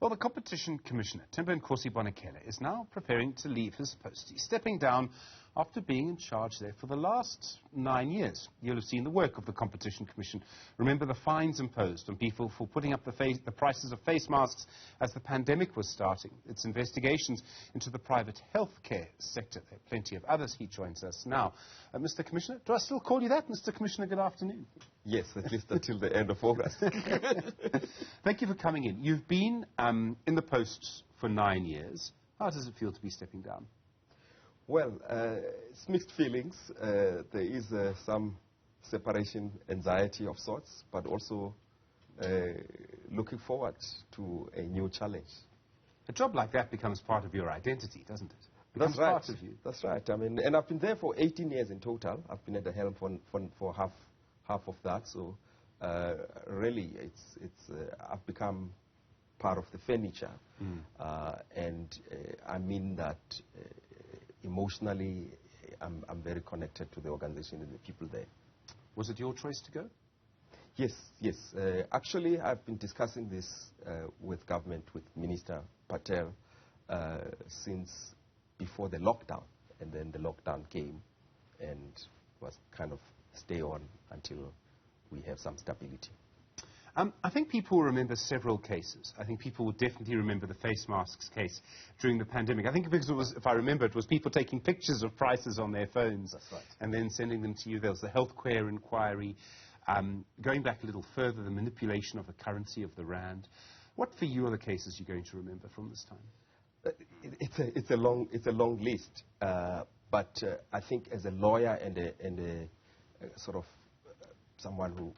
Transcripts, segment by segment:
Well, the Competition Commissioner, Tembinkosi Bonakele, is now preparing to leave his post. He's stepping down after being in charge there for the last 9 years. You'll have seen the work of the Competition Commission. Remember the fines imposed on people for putting up the prices of face masks as the pandemic was starting. Its investigations into the private healthcare sector. There are plenty of others. He joins us now. Mr. Commissioner, do I still call you that? Mr. Commissioner, good afternoon. Yes, at least until the end of August. Thank you for coming in. You've been in the post for 9 years. How does it feel to be stepping down? Well, it's mixed feelings. There is some separation anxiety of sorts, but also looking forward to a new challenge. A job like that becomes part of your identity, doesn't it? That's right. Part of you. That's right. I mean, and I've been there for 18 years in total. I've been at the helm for half of that. So really, I've become part of the furniture, and I mean that emotionally, I'm very connected to the organization and the people there. Was it your choice to go? Yes, yes. Actually, I've been discussing this with government, with Minister Patel, since before the lockdown, and then the lockdown came and was kind of stay on until we have some stability. I think people will remember several cases. I think people will definitely remember the face masks case during the pandemic. I think because it was, if I remember, it was people taking pictures of prices on their phones. That's right. And then sending them to you. There was the healthcare inquiry. Going back a little further, the manipulation of the currency of the rand. What for you are the cases you're going to remember from this time? It's a long list. But I think as a lawyer and a sort of someone who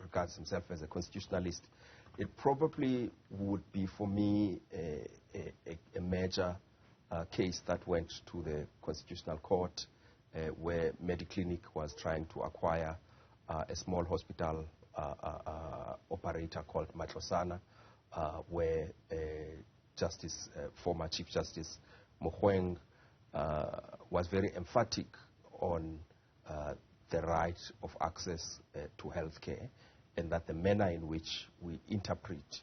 regards himself as a constitutionalist, it probably would be for me a major case that went to the Constitutional Court where Mediclinic was trying to acquire a small hospital operator called Matlosana, where former Chief Justice Mogoeng was very emphatic on the right of access to healthcare, and that the manner in which we interpret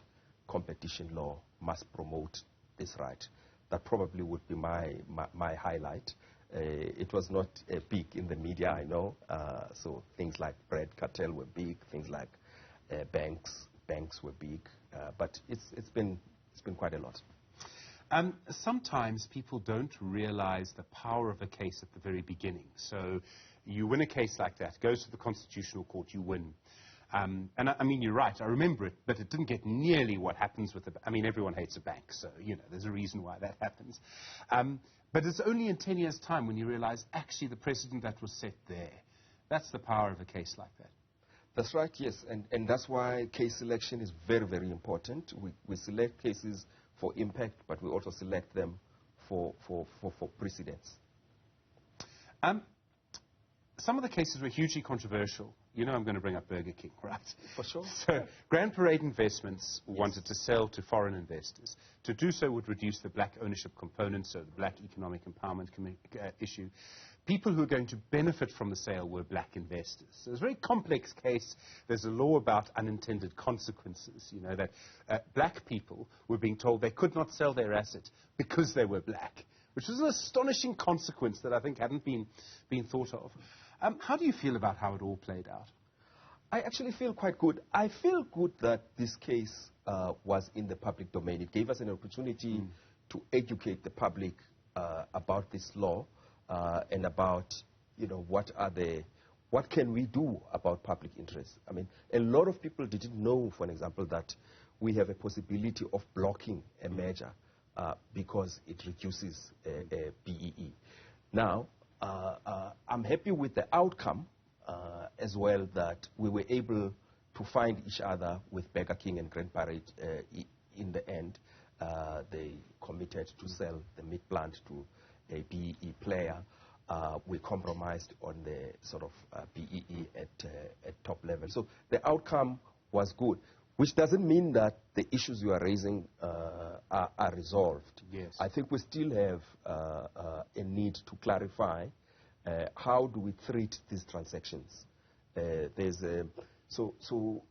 competition law must promote this right. That probably would be my highlight. It was not big in the media, I know. So things like bread cartel were big, things like banks were big, but it's been quite a lot. Sometimes people don't realize the power of a case at the very beginning. So you win a case like that, goes to the Constitutional Court, you win. And I mean, you're right, I remember it, but it didn't get nearly what happens with I mean, everyone hates a bank, so, you know, there's a reason why that happens. But it's only in 10 years' time when you realize, actually, the precedent that was set there, that's the power of a case like that. That's right, yes, and that's why case selection is very, very important. We select cases for impact, but we also select them for precedence. Some of the cases were hugely controversial. You know I'm going to bring up Burger King, right? For sure. So Grand Parade Investments wanted to sell to foreign investors. To do so would reduce the black ownership component, so the black economic empowerment issue. People who are going to benefit from the sale were black investors. So it's a very complex case. There's a law about unintended consequences, you know, that black people were being told they could not sell their asset because they were black, which was an astonishing consequence that I think hadn't been thought of. How do you feel about how it all played out? I actually feel quite good. I feel good that this case was in the public domain. It gave us an opportunity to educate the public about this law and about, you know, what can we do about public interest. I mean, a lot of people didn't know, for example, that we have a possibility of blocking a merger because it reduces BEE. Now, I'm happy with the outcome as well, that we were able to find each other with Burger King and Grand Parade. In the end, they committed to sell the meat plant to a BEE player. We compromised on the sort of BEE at top level. So the outcome was good, which doesn't mean that the issues you are raising are resolved. Yes. I think we still have a need to clarify how do we treat these transactions. So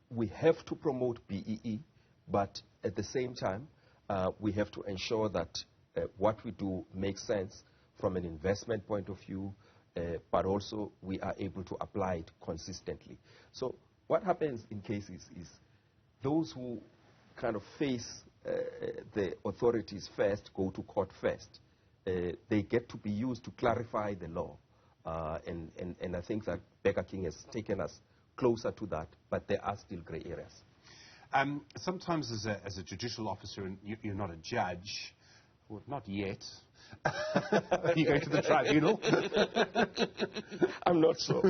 we have to promote BEE, but at the same time, we have to ensure that what we do makes sense from an investment point of view, but also we are able to apply it consistently. So what happens in cases is those who kind of face the authorities first, go to court first. They get to be used to clarify the law. And I think that Burger King has taken us closer to that, but there are still gray areas. Sometimes as a judicial officer, and you're not a judge, well, not yet. You go to the tribunal? I'm not so.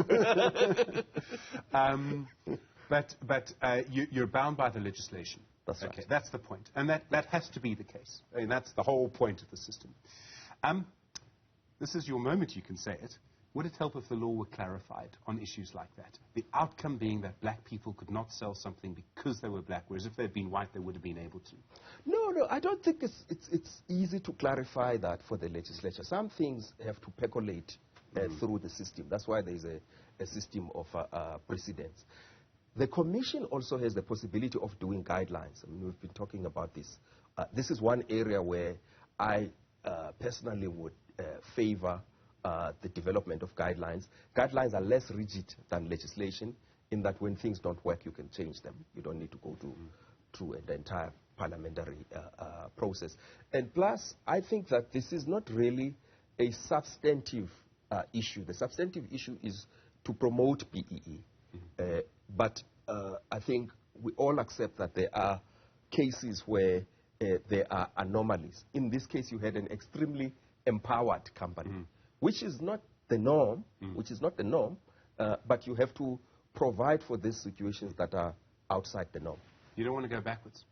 But you're bound by the legislation. That's right. Okay, that's the point. And that has to be the case. I mean, that's the whole point of the system. This is your moment, you can say it. Would it help if the law were clarified on issues like that? The outcome being that black people could not sell something because they were black, whereas if they'd been white, they would have been able to. No, I don't think it's easy to clarify that for the legislature. Some things have to percolate through the system. That's why there's a system of precedents. The Commission also has the possibility of doing guidelines. I mean, we've been talking about this. This is one area where I personally would favor the development of guidelines. Guidelines are less rigid than legislation in that when things don't work, you can change them. You don't need to go through the entire parliamentary process. And plus, I think that this is not really a substantive issue. The substantive issue is to promote BEE. But I think we all accept that there are cases where there are anomalies. In this case, you had an extremely empowered company, which is not the norm, but you have to provide for these situations that are outside the norm. You don't want to go backwards.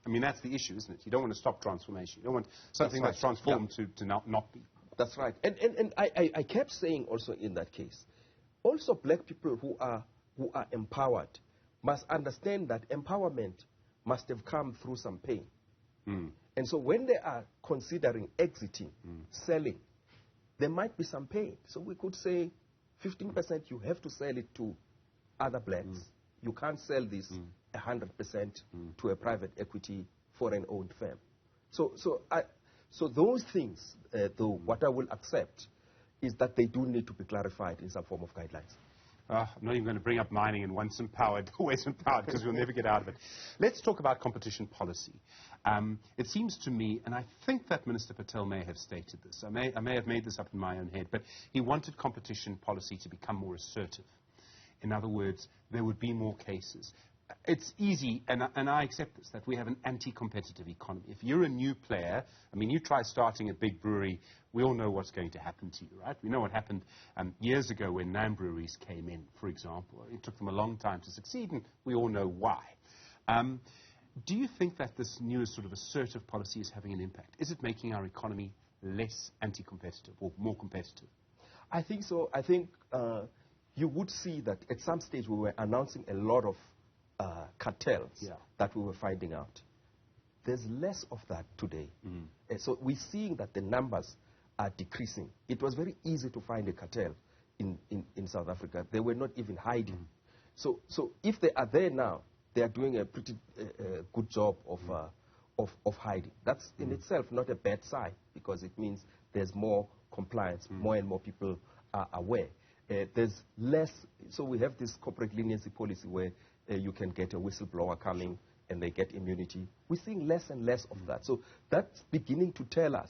I mean, that's the issue, isn't it? You don't want to stop transformation. You don't want something that's transformed to not be. That's right. And I kept saying also in that case, also black people who are empowered must understand that empowerment must have come through some pain. And so when they are considering exiting, selling, there might be some pain. So we could say 15% you have to sell it to other blacks. You can't sell this 100% to a private equity foreign-owned firm. So those things, though, what I will accept is that they do need to be clarified in some form of guidelines. I'm not even going to bring up mining and once empowered, always empowered, because we'll never get out of it. Let's talk about competition policy. It seems to me, and I think that Minister Patel may have stated this, I may have made this up in my own head, but he wanted competition policy to become more assertive. In other words, there would be more cases. It's easy, and I accept this, that we have an anti-competitive economy. If you're a new player, I mean, you try starting a big brewery, we all know what's going to happen to you, right? We know what happened years ago when NAM breweries came in, for example. It took them a long time to succeed, and we all know why. Do you think that this new sort of assertive policy is having an impact? Is it making our economy less anti-competitive or more competitive? I think so. I think you would see that at some stage we were announcing a lot of cartels that we were finding out. There's less of that today. So we're seeing that the numbers are decreasing. It was very easy to find a cartel in South Africa. They were not even hiding. So if they are there now, they are doing a pretty good job of hiding. That's in itself not a bad sign, because it means there's more compliance, more and more people are aware. There's less, so we have this corporate leniency policy where you can get a whistleblower coming and they get immunity. We're seeing less and less of that. So that's beginning to tell us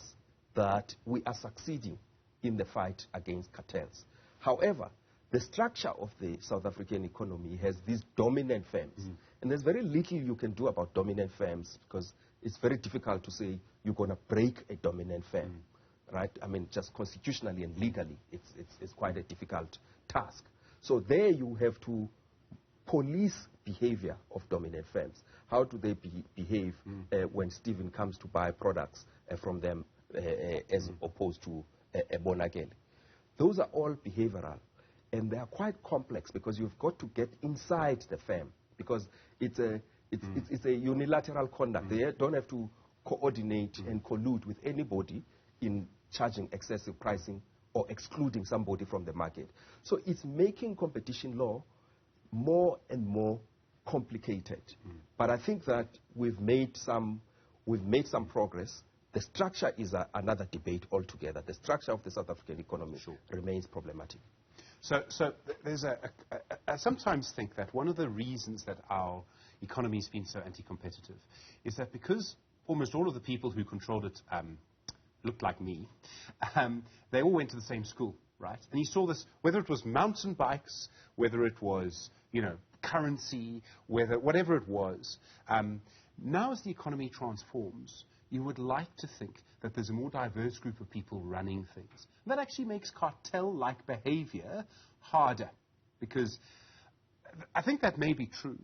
that we are succeeding in the fight against cartels. However, the structure of the South African economy has these dominant firms. And there's very little you can do about dominant firms, because it's very difficult to say you're going to break a dominant firm. Right? I mean, just constitutionally and legally, it's quite a difficult task. So there you have to police behavior of dominant firms. How do they behave when Stephen comes to buy products from them as opposed to a Bonakele? Those are all behavioral, and they are quite complex, because you've got to get inside the firm, because it's a unilateral conduct. They don't have to coordinate and collude with anybody in charging excessive pricing or excluding somebody from the market. So it's making competition law more and more complicated. But I think that we've made some progress. The structure is another debate altogether. The structure of the South African economy remains problematic. So there's I sometimes think that one of the reasons that our economy has been so anti-competitive is that because almost all of the people who controlled it looked like me, they all went to the same school, right? And you saw this, whether it was mountain bikes, whether it was, currency, whatever it was. Now as the economy transforms, you would like to think that there's a more diverse group of people running things. And that actually makes cartel-like behavior harder, because I think that may be true.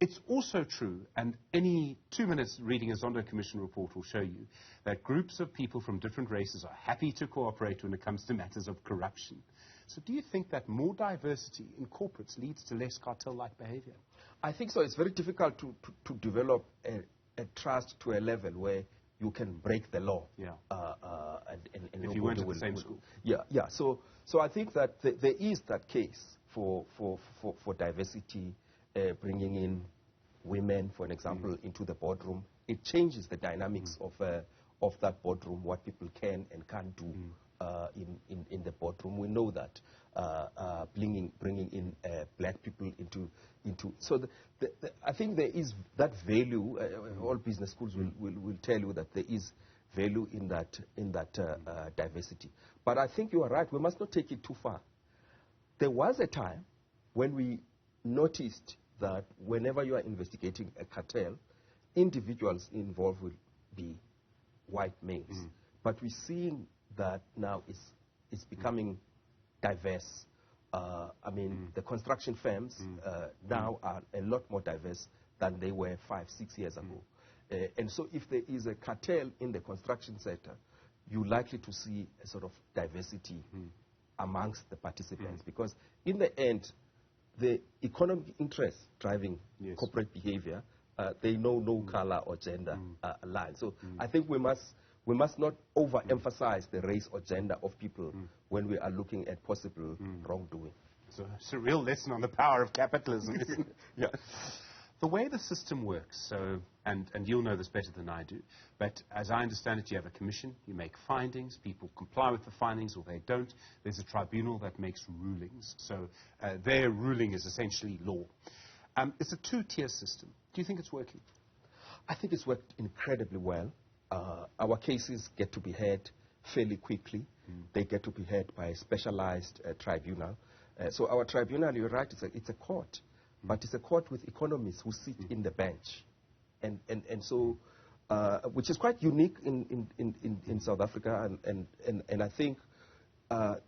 It's also true, and any 2 minutes reading a Zondo Commission report will show you, that groups of people from different races are happy to cooperate when it comes to matters of corruption. So do you think that more diversity in corporates leads to less cartel-like behavior? I think so. It's very difficult to develop a trust to a level where you can break the law. Yeah. And if you went to the same school. Yeah. So I think that there is that case for diversity, bringing in women, for an example, into the boardroom. It changes the dynamics of that boardroom, what people can and can't do in the boardroom. We know that bringing in black people into so I think there is that value. All business schools will tell you that there is value in that diversity. But I think you are right. We must not take it too far. There was a time when we noticed that whenever you are investigating a cartel, individuals involved will be white males. But we're seeing that now it's becoming diverse. The construction firms now are a lot more diverse than they were 5-6 years ago. And so if there is a cartel in the construction sector, you're likely to see a sort of diversity amongst the participants. Because in the end, the economic interests driving corporate behavior, they know no color or gender line. So I think we must not overemphasize the race or gender of people when we are looking at possible wrongdoing. So it's a real lesson on the power of capitalism, isn't it? Yeah. The way the system works, and you'll know this better than I do, but as I understand it, you have a commission, you make findings, people comply with the findings or they don't. There's a tribunal that makes rulings. So their ruling is essentially law. It's a two-tier system. Do you think it's working? I think it's worked incredibly well. Our cases get to be heard fairly quickly. They get to be heard by a specialized tribunal. So our tribunal, you're right, it's a court. But it's a court with economists who sit in the bench. And so, which is quite unique in South Africa. And I think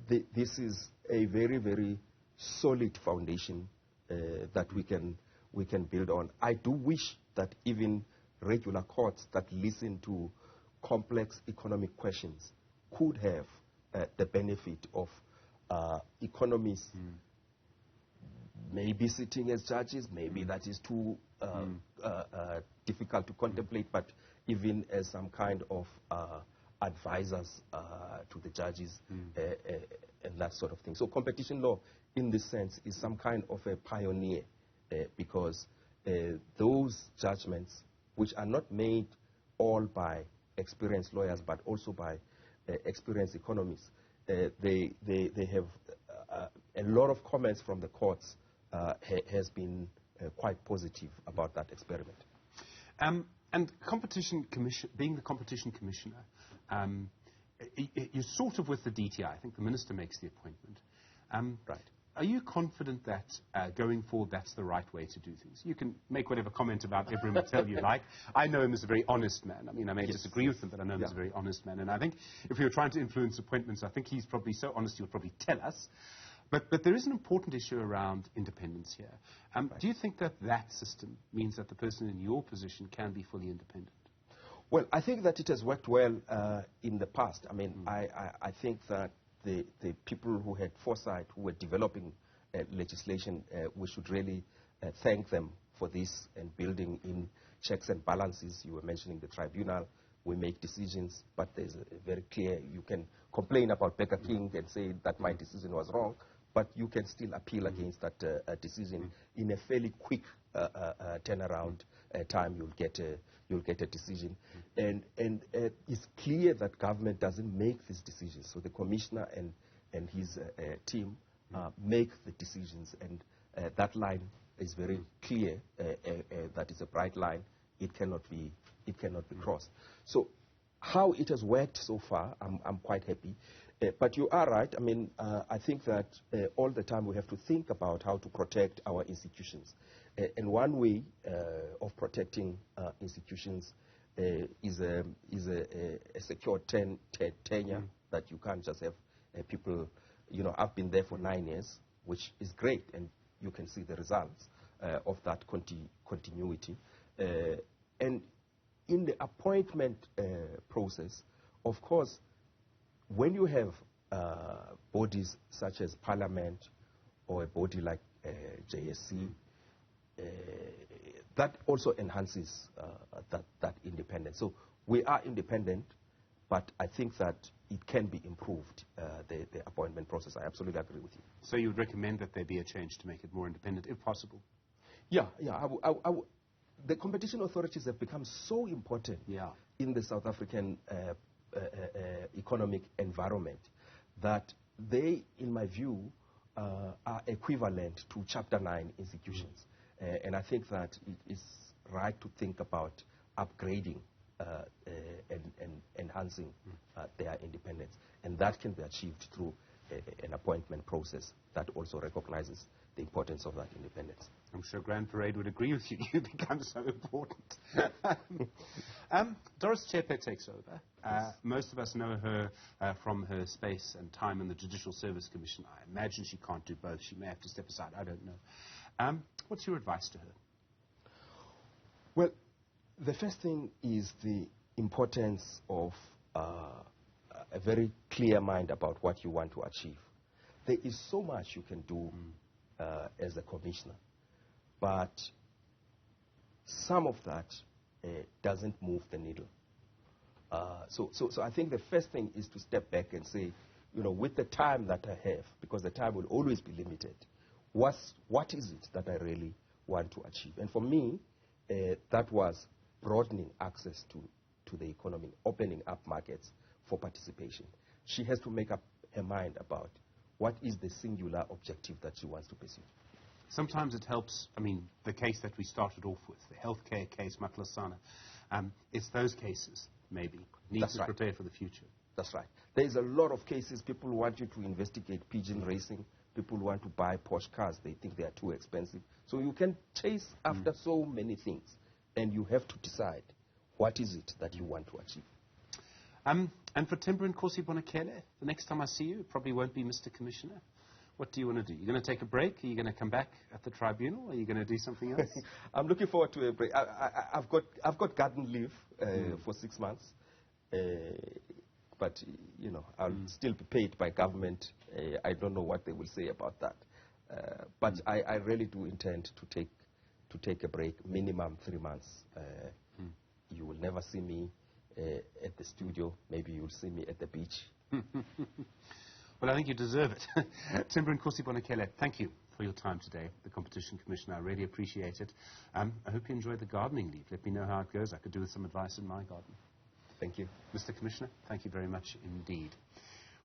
this is a very, very solid foundation that we can build on. I do wish that even regular courts that listen to complex economic questions could have the benefit of economists maybe sitting as judges. Maybe that is too difficult to contemplate, but even as some kind of advisors to the judges and that sort of thing. So competition law, in this sense, is some kind of a pioneer because those judgments, which are not made all by experienced lawyers, but also by experienced economists, they have a lot of comments from the courts has been quite positive about that experiment. And being the competition commissioner, you're sort of with the DTI. I think the minister makes the appointment. Right. Are you confident that going forward that's the right way to do things? You can make whatever comment about Ibrahim Patel you like. I know him as a very honest man. I mean, I may disagree with him, but I know him as a very honest man. And I think if you're trying to influence appointments, I think he's probably so honest he'll probably tell us. But there is an important issue around independence here. Right. Do you think that system means that the person in your position can be fully independent? Well, I think that it has worked well in the past. I mean, I think that the people who had foresight, who were developing legislation, we should really thank them for this and building in checks and balances. You were mentioning the tribunal. We make decisions, but there's a very clear, you can complain about Burger King and say that my decision was wrong, but you can still appeal against that decision in a fairly quick turnaround time. You'll get a decision, and it's clear that government doesn't make these decisions. So the commissioner and his team make the decisions, and that line is very clear. That is a bright line. It cannot be crossed. So how it has worked so far, I'm quite happy. But you are right. I mean, I think that all the time we have to think about how to protect our institutions. And one way of protecting institutions is a secure tenure, that you can't just have people, I've been there for 9 years, which is great, and you can see the results of that continuity. And in the appointment process, of course, when you have bodies such as Parliament or a body like JSC, that also enhances that independence. So we are independent, but I think that it can be improved, the appointment process. I absolutely agree with you. So you would recommend that there be a change to make it more independent, if possible? Yeah. The competition authorities have become so important in the South African economic environment that they, in my view, are equivalent to Chapter 9 institutions. And I think that it is right to think about upgrading and enhancing their independence. And that can be achieved through an appointment process that also recognizes the importance of that independence. I'm sure Grand Parade would agree with you. You become so important. Doris Chepe takes over. Most of us know her from her space and time in the Judicial Service Commission. I imagine she can't do both. She may have to step aside. I don't know. What's your advice to her? Well, the first thing is the importance of a very clear mind about what you want to achieve. There is so much you can do as a commissioner, but some of that doesn't move the needle. So I think the first thing is to step back and say, with the time that I have, because the time will always be limited, what is it that I really want to achieve? And for me, that was broadening access to the economy, opening up markets for participation. She has to make up her mind about what is the singular objective that she wants to pursue. Sometimes it helps, the case that we started off with, the healthcare case, Matlasana, it's those cases, maybe, need to prepare for the future. That's right. There's a lot of cases. People want you to investigate pigeon racing. People want to buy Porsche cars. They think they are too expensive. So you can chase after so many things, and you have to decide what is it that you want to achieve. And for Tembinkosi Bonakele, the next time I see you, it probably won't be Mr. Commissioner. What do you want to do? You're going to take a break? Are you going to come back at the tribunal? Or are you going to do something else? I'm looking forward to a break. I've got garden leave for 6 months. But, I'll still be paid by government. I don't know what they will say about that. But I really do intend to take a break, minimum 3 months. You will never see me at the studio. Maybe you'll see me at the beach. Well, I think you deserve it. Tembinkosi Bonakele, thank you for your time today, the Competition Commissioner. I really appreciate it. I hope you enjoy the gardening leave. Let me know how it goes. I could do with some advice in my garden. Thank you. Mr. Commissioner, thank you very much indeed.